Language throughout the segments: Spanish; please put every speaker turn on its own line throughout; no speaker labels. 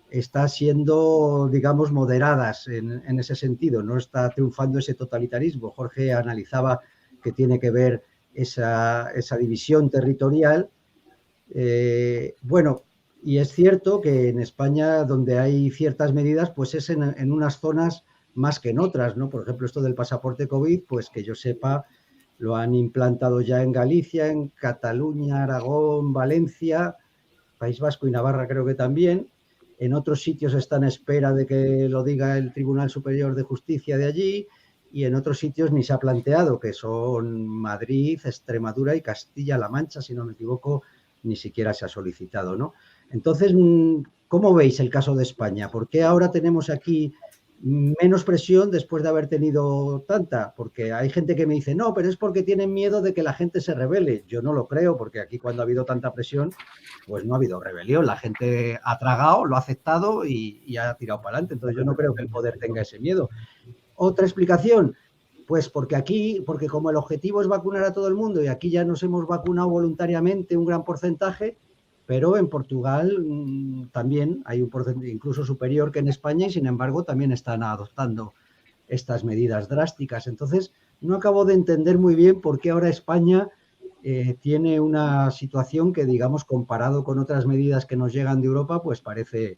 está siendo, digamos, moderadas en ese sentido, no está triunfando ese totalitarismo. Jorge analizaba que tiene que ver esa división territorial. Bueno, y es cierto que en España, donde hay ciertas medidas, pues es en unas zonas más que en otras, ¿no? Por ejemplo, esto del pasaporte COVID, pues que yo sepa, lo han implantado ya en Galicia, en Cataluña, Aragón, Valencia, País Vasco y Navarra creo que también. En otros sitios está en espera de que lo diga el Tribunal Superior de Justicia de allí, y en otros sitios ni se ha planteado, que son Madrid, Extremadura y Castilla-La Mancha, si no me equivoco, ni siquiera se ha solicitado, ¿no? Entonces, ¿cómo veis el caso de España? ¿Por qué ahora tenemos aquí menos presión después de haber tenido tanta? Porque hay gente que me dice, no, pero es porque tienen miedo de que la gente se rebele. Yo no lo creo, porque aquí cuando ha habido tanta presión, pues no ha habido rebelión. La gente ha tragado, lo ha aceptado y ha tirado para adelante. Entonces yo no creo que el poder tenga ese miedo. Otra explicación, pues porque como el objetivo es vacunar a todo el mundo y aquí ya nos hemos vacunado voluntariamente un gran porcentaje, pero en Portugal también hay un porcentaje incluso superior que en España y sin embargo también están adoptando estas medidas drásticas. Entonces, no acabo de entender muy bien por qué ahora España tiene una situación que, digamos, comparado con otras medidas que nos llegan de Europa, pues parece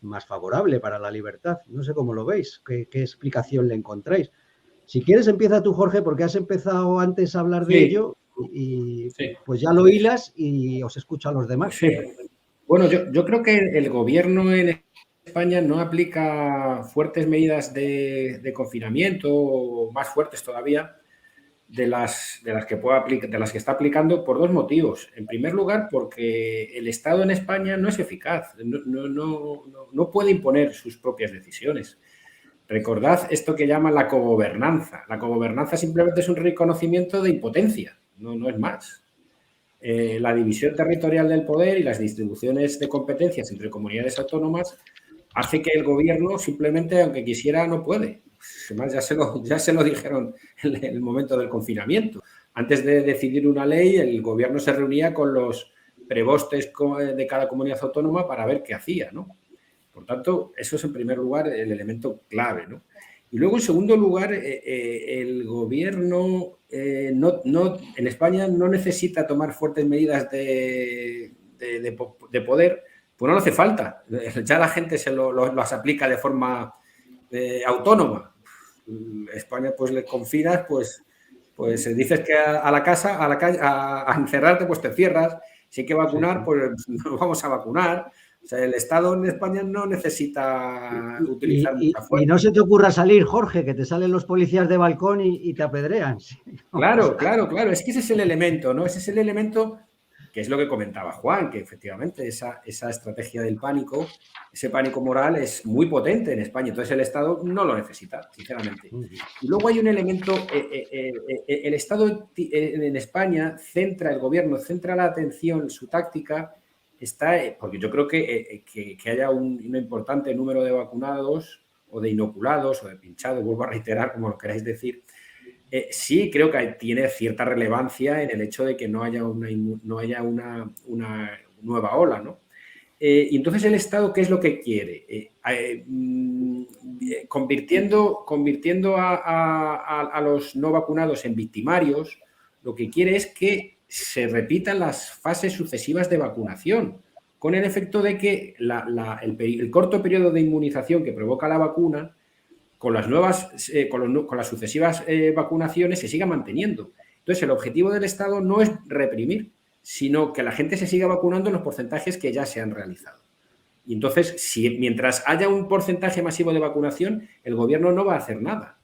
más favorable para la libertad. No sé cómo lo veis, qué explicación le encontráis. Si quieres, empieza tú, Jorge, porque has empezado antes a hablar de
Sí,
ello y
sí.
pues ya lo hilas y os escucho a los demás.
Sí. Bueno, yo creo que el gobierno en España no aplica fuertes medidas de confinamiento, más fuertes todavía, de las que de las que está aplicando por dos motivos. En primer lugar, porque el Estado en España no es eficaz, no puede imponer sus propias decisiones. Recordad esto que llaman la cogobernanza. La cogobernanza simplemente es un reconocimiento de impotencia, no es más. La división territorial del poder y las distribuciones de competencias entre comunidades autónomas hace que el gobierno simplemente, aunque quisiera, no puede. Además, ya se lo dijeron en el momento del confinamiento. Antes de decidir una ley, el gobierno se reunía con los prebostes de cada comunidad autónoma para ver qué hacía, ¿no? Por tanto, eso es en primer lugar el elemento clave, ¿no? Y luego, en segundo lugar, el gobierno en España no necesita tomar fuertes medidas de poder, pues no le hace falta. Ya la gente las aplica de forma autónoma. España, pues le confinas, pues dices que a la casa, a encerrarte, pues te encierras. Si hay que vacunar, pues nos vamos a vacunar. O sea, el Estado en España no necesita utilizar mucha
Y
fuerza.
no se te ocurra salir, Jorge, que te salen los policías de balcón y te apedrean. Sí,
Claro. Es que ese es el elemento, ¿no? Ese es el elemento que es lo que comentaba Juan, que efectivamente esa estrategia del pánico, ese pánico moral es muy potente en España. Entonces el Estado no lo necesita, sinceramente. Y luego hay un elemento, el Estado en España el gobierno centra la atención, su táctica está, porque yo creo que haya un importante número de vacunados o de inoculados o de pinchados, vuelvo a reiterar, como lo queráis decir. Sí, creo que tiene cierta relevancia en el hecho de que no haya una nueva ola, ¿no? Y entonces el Estado, ¿qué es lo que quiere? Convirtiendo a los no vacunados en victimarios, lo que quiere es que se repitan las fases sucesivas de vacunación, con el efecto de que el corto periodo de inmunización que provoca la vacuna con las con las sucesivas vacunaciones se siga manteniendo. Entonces, el objetivo del Estado no es reprimir, sino que la gente se siga vacunando en los porcentajes que ya se han realizado. Y entonces, mientras haya un porcentaje masivo de vacunación, el gobierno no va a hacer nada.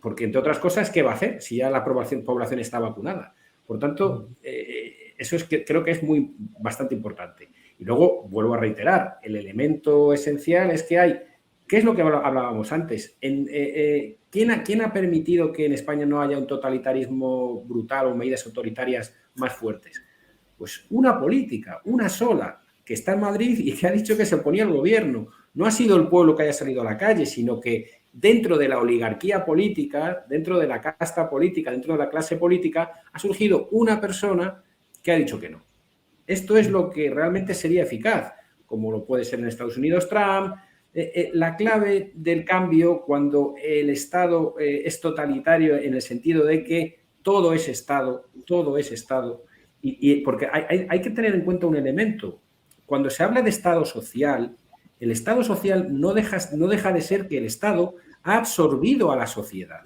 Porque, entre otras cosas, ¿qué va a hacer si ya la población está vacunada? Por tanto, eso creo que es bastante importante. Y luego, vuelvo a reiterar, el elemento esencial es que hay... ¿Qué es lo que hablábamos antes? ¿Quién ha permitido que en España no haya un totalitarismo brutal o medidas autoritarias más fuertes? Pues una política, una sola, que está en Madrid y que ha dicho que se oponía al gobierno. No ha sido el pueblo que haya salido a la calle, sino que dentro de la oligarquía política, dentro de la casta política, dentro de la clase política, ha surgido una persona que ha dicho que no. Esto es lo que realmente sería eficaz. como lo puede ser en Estados Unidos Trump. La clave del cambio, cuando el Estado es totalitario en el sentido de que todo es Estado, porque hay que tener en cuenta un elemento. Cuando se habla de Estado social, el Estado social no deja de ser que el Estado ha absorbido a la sociedad.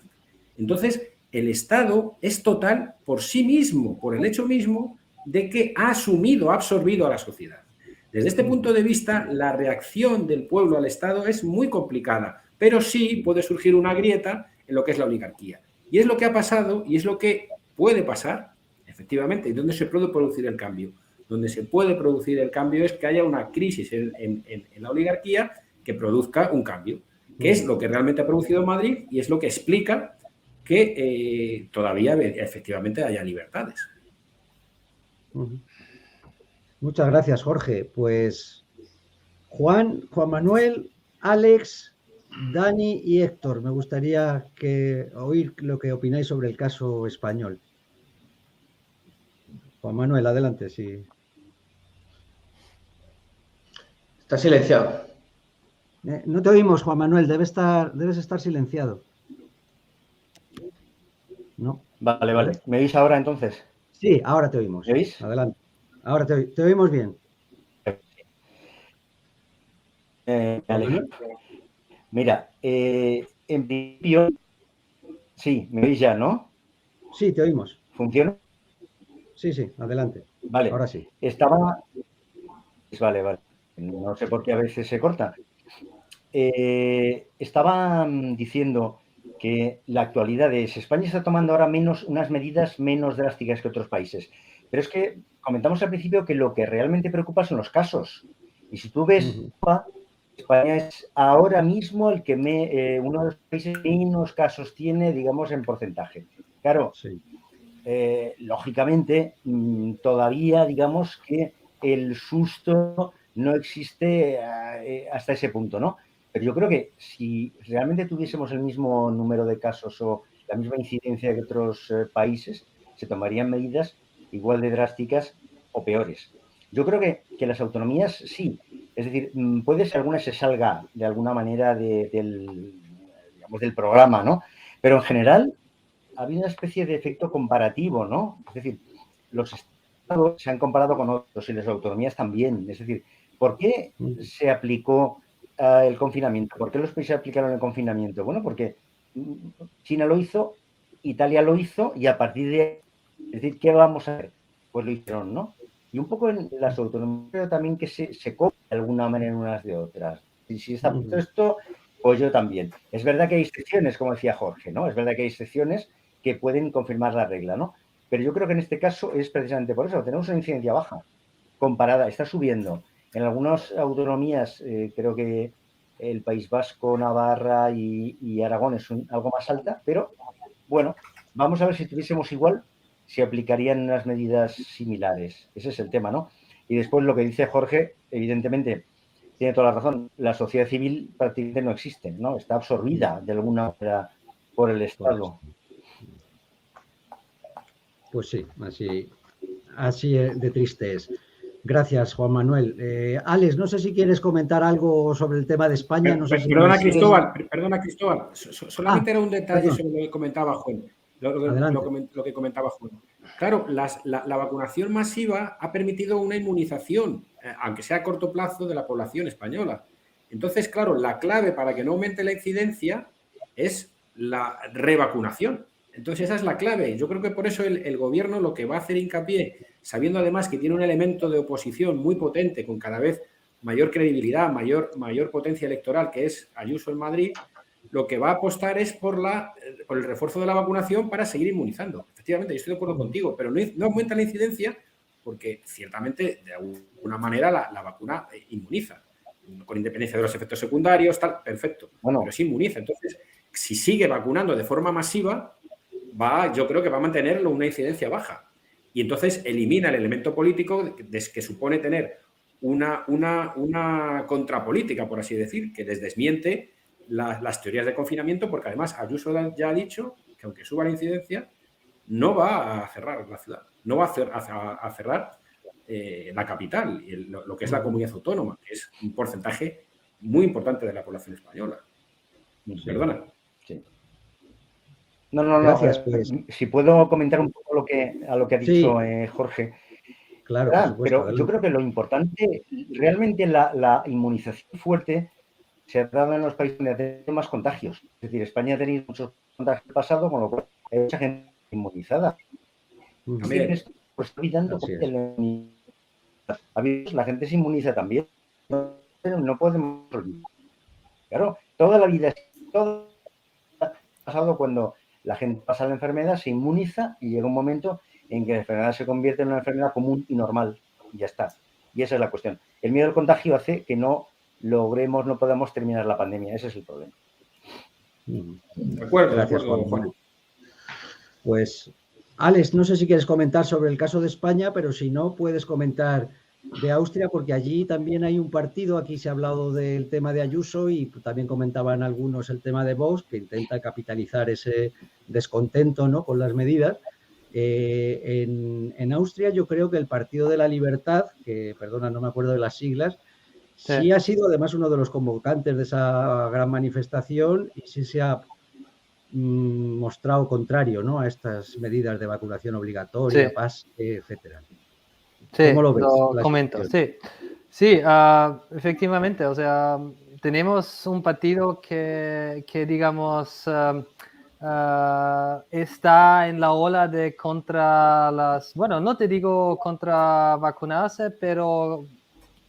Entonces, el Estado es total por sí mismo, por el hecho mismo de que ha asumido, ha absorbido a la sociedad. Desde este punto de vista, la reacción del pueblo al Estado es muy complicada, pero sí puede surgir una grieta en lo que es la oligarquía. Y es lo que ha pasado y es lo que puede pasar, efectivamente, y donde se puede producir el cambio. Donde se puede producir el cambio es que haya una crisis en la oligarquía que produzca un cambio, que es lo que realmente ha producido Madrid y es lo que explica que todavía efectivamente haya libertades.
Muchas gracias, Jorge. Pues Juan Manuel, Alex, Dani y Héctor, me gustaría oír lo que opináis sobre el caso español. Juan Manuel, adelante, sí.
Está silenciado.
No te oímos, Juan Manuel, debes estar silenciado. No.
Vale. ¿Me oís ahora entonces?
Sí, ahora te oímos.
¿Me oís?
Adelante. Ahora te oímos bien.
Mira, en principio, sí, me oís ya, ¿no?
Sí, te oímos.
¿Funciona?
Sí, adelante.
Vale.
Ahora sí.
Vale. No sé por qué a veces se corta. Estaba diciendo que la actualidad es, España está tomando ahora unas medidas menos drásticas que otros países. Pero es que comentamos al principio que lo que realmente preocupa son los casos. Y si tú ves, España es ahora mismo uno de los países que menos casos tiene, digamos, en porcentaje. Claro, sí. Lógicamente, todavía, digamos, que el susto no existe hasta ese punto, ¿no? Pero yo creo que si realmente tuviésemos el mismo número de casos o la misma incidencia que otros países, se tomarían medidas igual de drásticas o peores. Yo creo que las autonomías sí. Es decir, puede ser alguna se salga de alguna manera del programa, ¿no? Pero en general ha habido una especie de efecto comparativo, ¿no? Es decir, los estados se han comparado con otros y las autonomías también. Es decir, ¿por qué se aplicó el confinamiento? ¿Por qué los países aplicaron el confinamiento? Bueno, porque China lo hizo, Italia lo hizo y a partir de... Es decir, ¿qué vamos a hacer? Pues lo hicieron, ¿no? Y un poco en las autonomías creo también que se copian de alguna manera unas de otras. Y si está puesto esto, pues yo también. Es verdad que hay excepciones, como decía Jorge, ¿no? Es verdad que hay excepciones que pueden confirmar la regla, ¿no? Pero yo creo que en este caso es precisamente por eso. Tenemos una incidencia baja comparada, está subiendo. En algunas autonomías, creo que el País Vasco, Navarra y Aragón es algo más alta, pero bueno, vamos a ver si tuviésemos igual, si aplicarían unas medidas similares. Ese es el tema, ¿no? Y después lo que dice Jorge, evidentemente, tiene toda la razón. La sociedad civil prácticamente no existe, ¿no? Está absorbida de alguna manera por el Estado.
Pues sí, así de triste es. Gracias, Juan Manuel. Alex, no sé si quieres comentar algo sobre el tema de España. No sé si
perdona, Cristóbal. Solamente era un detalle sobre lo que comentaba Juan. Lo que comentaba Juan. Claro, la vacunación masiva ha permitido una inmunización, aunque sea a corto plazo, de la población española. Entonces, claro, la clave para que no aumente la incidencia es la revacunación. Entonces, esa es la clave. Yo creo que por eso el gobierno lo que va a hacer hincapié, sabiendo además que tiene un elemento de oposición muy potente, con cada vez mayor credibilidad, mayor potencia electoral, que es Ayuso en Madrid, lo que va a apostar es por el refuerzo de la vacunación para seguir inmunizando. Efectivamente, yo estoy de acuerdo contigo, pero no aumenta la incidencia porque ciertamente, de alguna manera, la vacuna inmuniza, con independencia de los efectos secundarios, tal, perfecto, pero sí inmuniza. Entonces, si sigue vacunando de forma masiva, yo creo que va a mantener una incidencia baja. Y entonces elimina el elemento político que supone tener una contrapolítica, por así decir, que desmiente las teorías de confinamiento, porque además Ayuso ya ha dicho que aunque suba la incidencia, no va a cerrar la ciudad, no va a cerrar la capital, y lo que es la comunidad autónoma, que es un porcentaje muy importante de la población española.
Sí.
Perdona.
Sí. No.
Gracias, pues.
Si puedo comentar un poco a lo que ha dicho Jorge.
Claro, por supuesto.
Pero
Adelante.
yo creo que lo importante, realmente la inmunización fuerte se ha dado en los países donde ha tenido más contagios. Es decir, España ha tenido muchos contagios en el pasado, con lo cual hay mucha gente inmunizada. Pues está olvidando la gente se inmuniza también. No podemos olvidar. Claro, toda la vida, todo ha pasado cuando la gente pasa la enfermedad, se inmuniza y llega un momento en que la enfermedad se convierte en una enfermedad común y normal. Y ya está. Y esa es la cuestión. El miedo al contagio hace que no podamos terminar la pandemia. Ese es el problema.
De acuerdo,
Gracias,
Juan.
Pues, Alex, no sé si quieres comentar sobre el caso de España, pero si no, puedes comentar de Austria, porque allí también hay un partido. Aquí se ha hablado del tema de Ayuso y también comentaban algunos el tema de Vox, que intenta capitalizar ese descontento, ¿no?, con las medidas. En Austria yo creo que el Partido de la Libertad, que, perdona, no me acuerdo de las siglas, sí ha sido además uno de los convocantes de esa gran manifestación y sí se ha mostrado contrario, ¿no?, a estas medidas de vacunación obligatoria, pase, etcétera.
Sí,
¿Cómo lo ves?
lo comento, sí, efectivamente, o sea, tenemos un partido que digamos, está en la ola de contra bueno, no te digo contra vacunarse, pero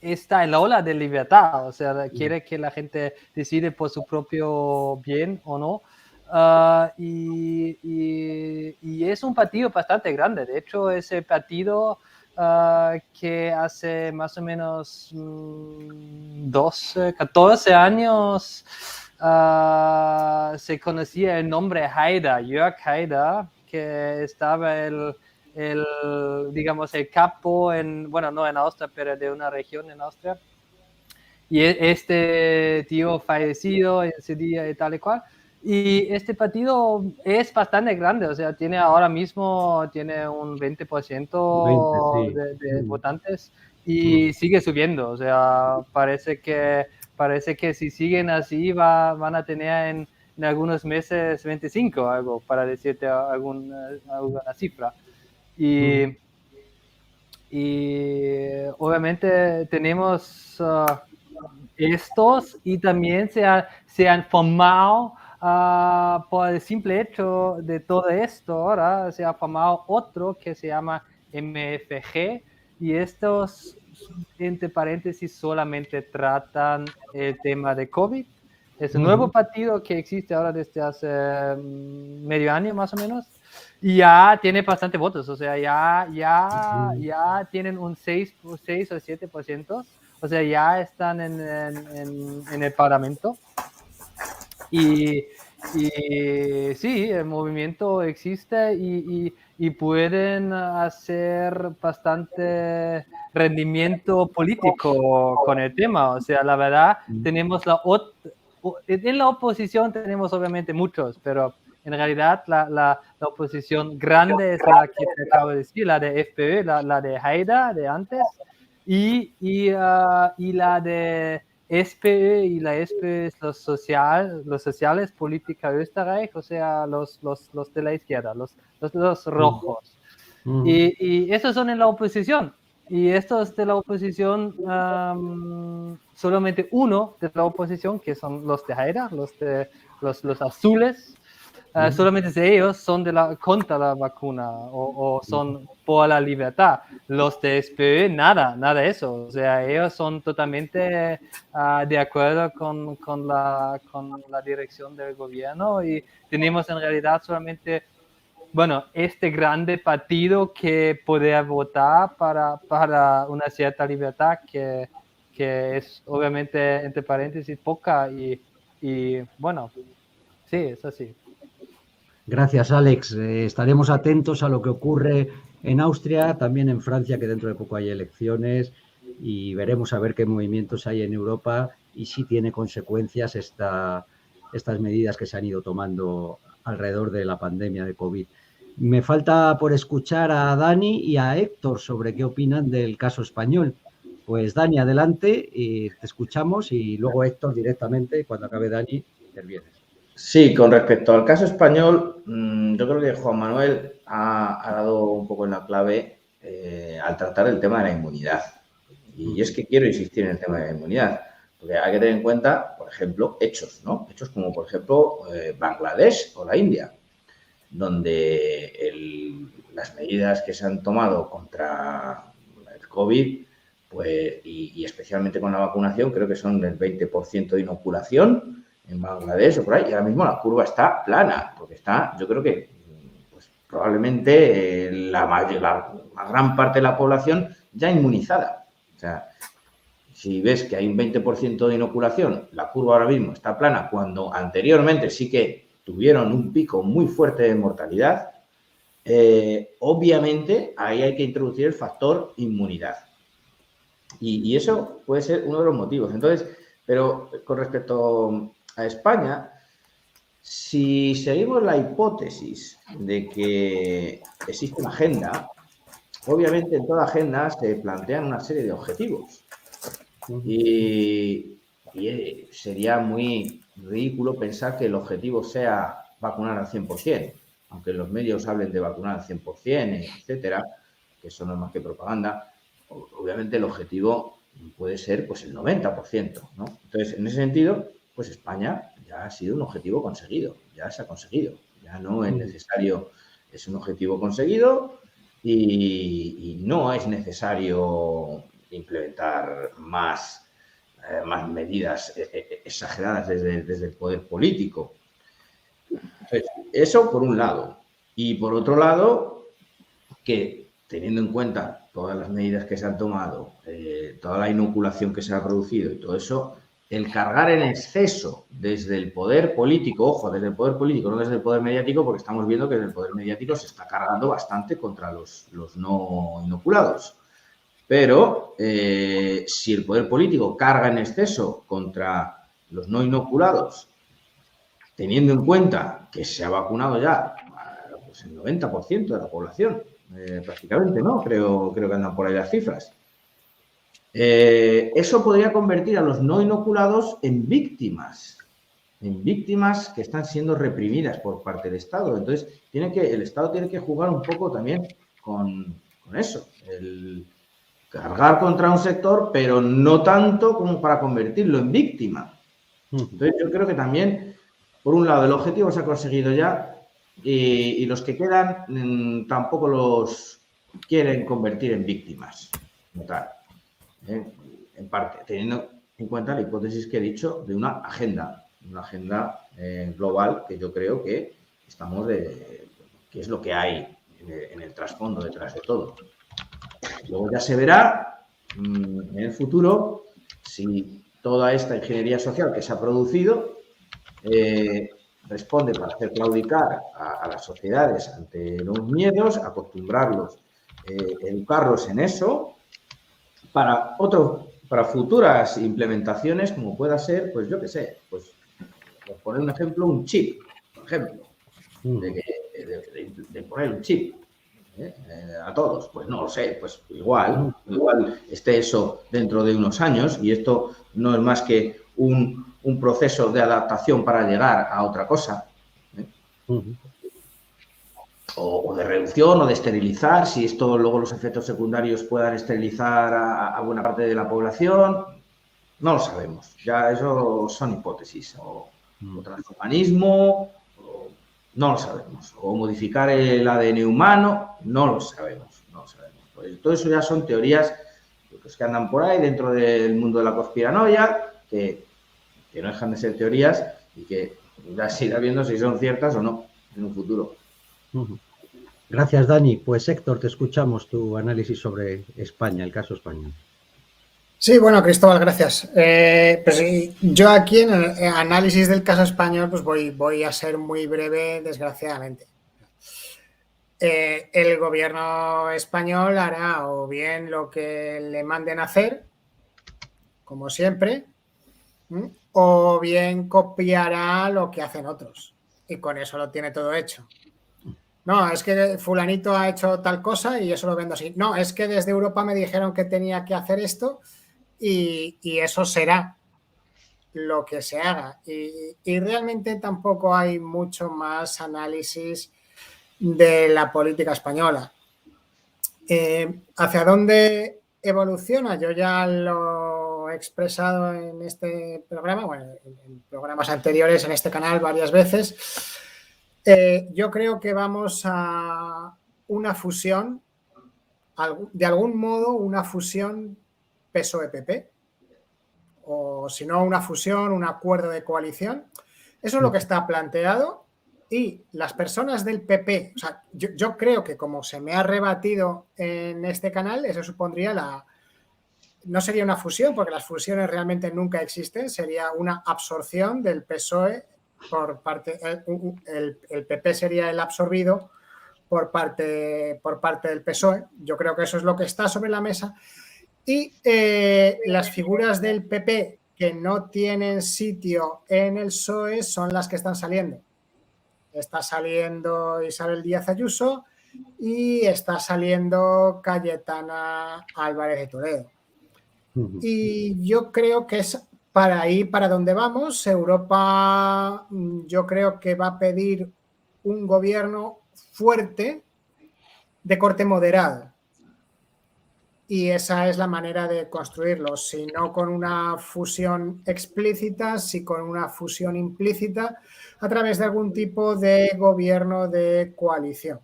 está en la ola de libertad, o sea, quiere que la gente decide por su propio bien o no. Y es un partido bastante grande. De hecho, ese partido que hace más o menos 14 años se conocía el nombre Haider, Jörg Haider, que estaba digamos, el capo bueno, no en Austria, pero de una región en Austria. Y este tío fallecido ese día y tal y cual. Y este partido es bastante grande, o sea, ahora mismo tiene un 20% de votantes y sigue subiendo, o sea, parece que si siguen así van a tener en algunos meses 25, algo, para decirte alguna cifra. Y obviamente tenemos estos, y también se han formado por el simple hecho de todo esto. Ahora se ha formado otro que se llama MFG, y estos, entre paréntesis, solamente tratan el tema de COVID. Es un nuevo partido que existe ahora desde hace medio año más o menos, y ya tiene bastante votos, o sea, ya tienen un 6 o 7%, o sea, ya están en el Parlamento. Y sí, el movimiento existe y pueden hacer bastante rendimiento político con el tema. O sea, la verdad, tenemos en la oposición tenemos obviamente muchos, pero en realidad la oposición grande es la que te acabo de decir, la de FPÖ, la de Haider de antes, y la de SPÖ, y la SPÖ es los sociales Política Österreich, o sea, los de la izquierda, los rojos. Y estos son en la oposición. Y estos de la oposición, solamente uno de la oposición, que son los de Haider, los azules, solamente ellos son contra la vacuna o son por la libertad. Los de SPÖ, nada de eso. O sea, ellos son totalmente de acuerdo con la dirección del gobierno, y tenemos en realidad solamente, bueno, este grande partido que podría votar para una cierta libertad que es obviamente, entre paréntesis, poca, y bueno, sí, es así.
Gracias, Alex. Estaremos atentos a lo que ocurre en Austria, también en Francia, que dentro de poco hay elecciones, y veremos a ver qué movimientos hay en Europa y si tiene consecuencias estas medidas que se han ido tomando alrededor de la pandemia de COVID. Me falta por escuchar a Dani y a Héctor sobre qué opinan del caso español. Pues Dani, adelante, y te escuchamos y luego Héctor directamente, cuando acabe Dani, intervienes.
Sí, con respecto al caso español, yo creo que Juan Manuel ha dado un poco en la clave al tratar el tema de la inmunidad. Y es que quiero insistir en el tema de la inmunidad, porque hay que tener en cuenta, por ejemplo, hechos, ¿no? Hechos como, por ejemplo, Bangladesh o la India, donde las medidas que se han tomado contra el COVID, pues, y especialmente con la vacunación, creo que son del 20% de inoculación en Bangladesh o por ahí, y ahora mismo la curva está plana, porque está, yo creo que pues, probablemente la gran parte de la población ya inmunizada. O sea, si ves que hay un 20% de inoculación, la curva ahora mismo está plana, cuando anteriormente sí que tuvieron un pico muy fuerte de mortalidad, obviamente ahí hay que introducir el factor inmunidad. Y eso puede ser uno de los motivos. Entonces, pero con respecto a España, si seguimos la hipótesis de que existe una agenda, obviamente en toda agenda se plantean una serie de objetivos. Y sería muy ridículo pensar que el objetivo sea vacunar al 100%, aunque los medios hablen de vacunar al 100%, etcétera, que eso no es más que propaganda. Obviamente el objetivo puede ser pues el 90%, ¿no? Entonces, en ese sentido, pues España ya ha sido un objetivo conseguido, ya se ha conseguido, ya no es necesario, es un objetivo conseguido y no es necesario implementar más medidas exageradas desde el poder político. Entonces, eso por un lado. Y por otro lado, que teniendo en cuenta todas las medidas que se han tomado, toda la inoculación que se ha producido y todo eso, el cargar en exceso desde el poder político, ojo, desde el poder político, no desde el poder mediático, porque estamos viendo que desde el poder mediático se está cargando bastante contra los no inoculados. Pero si el poder político carga en exceso contra los no inoculados, teniendo en cuenta que se ha vacunado ya pues el 90% de la población, prácticamente, ¿no? Creo que andan por ahí las cifras. Eso podría convertir a los no inoculados en víctimas que están siendo reprimidas por parte del Estado. Entonces, el Estado tiene que jugar un poco también con eso. Cargar contra un sector, pero no tanto como para convertirlo en víctima. Entonces, yo creo que también, por un lado, el objetivo se ha conseguido ya y los que quedan tampoco los quieren convertir en víctimas, como tal. En parte, teniendo en cuenta la hipótesis que he dicho de una agenda global que yo creo que que es lo que hay en el trasfondo detrás de todo. Luego ya se verá en el futuro si toda esta ingeniería social que se ha producido responde para hacer claudicar a las sociedades ante los miedos, acostumbrarlos, educarlos en eso, para futuras implementaciones, como pueda ser, pues yo qué sé, pues por poner un ejemplo, un chip, por ejemplo, de poner un chip. A todos, pues no lo sé, pues igual esté eso dentro de unos años y esto no es más que un proceso de adaptación para llegar a otra cosa, o de reducción o de esterilizar, si esto luego los efectos secundarios puedan esterilizar a buena parte de la población, no lo sabemos, ya eso son hipótesis, o transhumanismo, no lo sabemos. O modificar el ADN humano, no lo sabemos. Pues todo eso ya son teorías que andan por ahí dentro del mundo de la conspiranoia, que no dejan de ser teorías y que ya se irá viendo si son ciertas o no en un futuro.
Gracias, Dani. Pues Héctor, te escuchamos tu análisis sobre España, el caso español.
Sí, bueno, Cristóbal, gracias. Pues yo aquí en el análisis del caso español pues voy a ser muy breve, desgraciadamente. El gobierno español hará o bien lo que le manden hacer, como siempre, o bien copiará lo que hacen otros. Y con eso lo tiene todo hecho. No, es que fulanito ha hecho tal cosa y eso lo vendo así. No, es que desde Europa me dijeron que tenía que hacer esto y eso será lo que se haga. Y realmente tampoco hay mucho más análisis de la política española. ¿Hacia dónde evoluciona? Yo ya lo he expresado en este programa, bueno, en programas anteriores en este canal varias veces. Yo creo que vamos a una fusión, de algún modo, una fusión PSOE-PP, o si no, una fusión, un acuerdo de coalición. Eso es lo que está planteado. Y las personas del PP, o sea, yo creo que como se me ha rebatido en este canal, eso supondría no sería una fusión, porque las fusiones realmente nunca existen, sería una absorción del PSOE por parte, el PP sería el absorbido por parte del PSOE. Yo creo que eso es lo que está sobre la mesa. Y las figuras del PP que no tienen sitio en el PSOE son las que están saliendo. Está saliendo Isabel Díaz Ayuso y está saliendo Cayetana Álvarez de Toledo. Y yo creo que es para ahí para donde vamos. Europa, yo creo que va a pedir un gobierno fuerte de corte moderado. Y esa es la manera de construirlo, si no con una fusión explícita, si con una fusión implícita, a través de algún tipo de gobierno de coalición.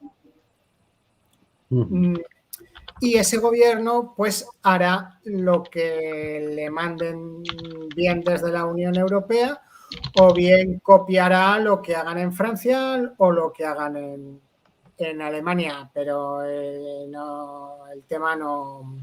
Y ese gobierno pues hará lo que le manden bien desde la Unión Europea o bien copiará lo que hagan en Francia o lo que hagan en Alemania, pero no, el tema no